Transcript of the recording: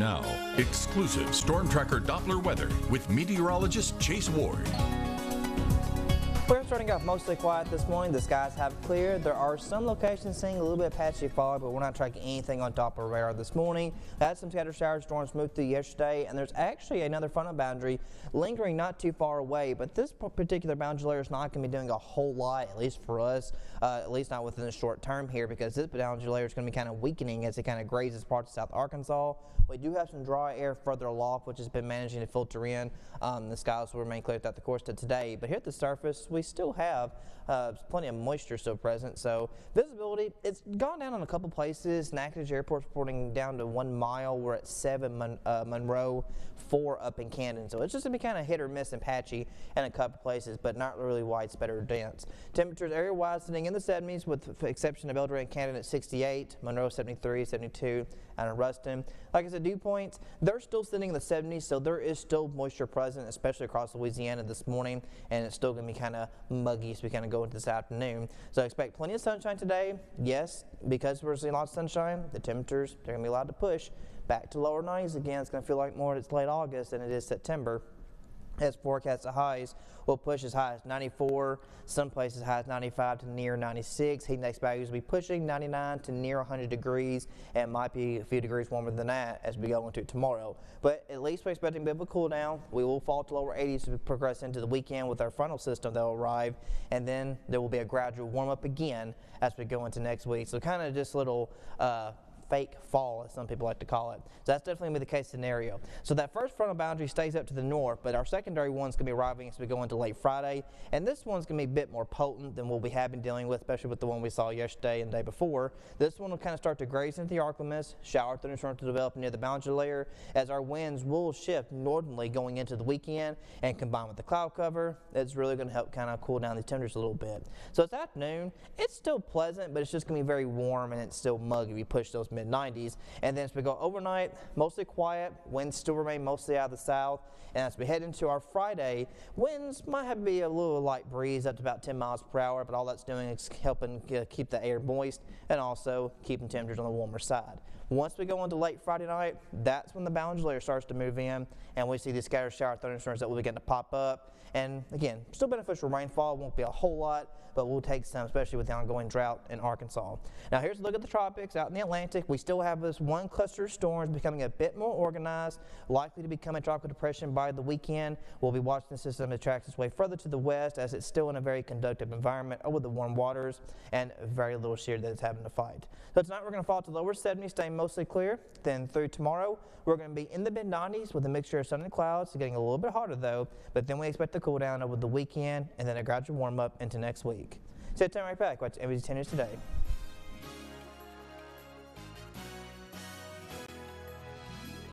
now, exclusive Storm Tracker Doppler weather with meteorologist Chase Ward. We're starting off mostly quiet this morning. The skies have cleared. There are some locations seeing a little bit of patchy fog, but we're not tracking anything on Doppler radar this morning. We had some scattered shower storms move through yesterday, and there's actually another frontal boundary lingering not too far away, but this particular boundary layer is not going to be doing a whole lot, at least for us, at least not within the short term here, because this boundary layer is going to be kind of weakening as it kind of grazes parts of South Arkansas. We do have some dry air further aloft, which has been managing to filter in. The skies will remain clear throughout the course of today, but here at the surface, we still have plenty of moisture still present. So visibility, it's gone down in a couple places. Natchitoches Airport's reporting down to 1 mile. We're at 7 Monroe, 4 up in Camden. So it's just going to be kind of hit or miss and patchy in a couple places, but not really widespread or dense. Temperatures area-wise sitting in the 70s with the exception of Eldred and Camden at 68, Monroe 73, 72, and in Ruston. Like I said, dew points, they're still sitting in the 70s, so there is still moisture present, especially across Louisiana this morning, and it's still going to be kind of muggy as we kind of go into this afternoon. So I expect plenty of sunshine today. Yes, because we're seeing lots of sunshine, the temperatures, they're going to be allowed to push back to lower 90s again. It's going to feel like more it's late August than it is September. As forecast, the highs will push as high as 94, some places high as 95 to near 96. Heat index values will be pushing 99 to near 100 degrees, and might be a few degrees warmer than that as we go into tomorrow. But at least we're expecting a bit of a cool down. We will fall to lower 80s as we progress into the weekend with our frontal system that will arrive, and then there will be a gradual warm up again as we go into next week. So kind of just a little fake fall, as some people like to call it. So that's definitely going to be the case scenario. So that first frontal boundary stays up to the north, but our secondary one's going to be arriving as we go into late Friday, and this one's going to be a bit more potent than what we have been dealing with, especially with the one we saw yesterday and the day before. This one will kind of start to graze into the Arclimus, shower thunderstorms to develop near the boundary layer, as our winds will shift northerly going into the weekend, and combined with the cloud cover, it's really going to help kind of cool down the temperatures a little bit. So this afternoon, it's still pleasant, but it's just going to be very warm, and it's still muggy. We push those mid-90s, and then as we go overnight, mostly quiet, winds still remain mostly out of the south, and as we head into our Friday, winds might have to be a little light breeze up to about 10 miles per hour, but all that's doing is helping keep the air moist and also keeping temperatures on the warmer side. Once we go into late Friday night, that's when the boundary layer starts to move in, and we see these scattered shower thunderstorms that will begin to pop up. And again, still beneficial rainfall, won't be a whole lot, but we'll take some, especially with the ongoing drought in Arkansas. Now here's a look at the tropics out in the Atlantic. We still have this one cluster of storms becoming a bit more organized, likely to become a tropical depression by the weekend. We'll be watching the system as it tracks its way further to the west, as it's still in a very conductive environment over the warm waters, and very little shear that it's having to fight. So tonight we're going to fall to lower 70s, staying mostly clear. Then through tomorrow, we're going to be in the mid-90s with a mixture of sun and clouds. It's getting a little bit hotter though, but then we expect to cool down over the weekend and then a gradual warm up into next week. So time right back. Watch NBC 10 News Today.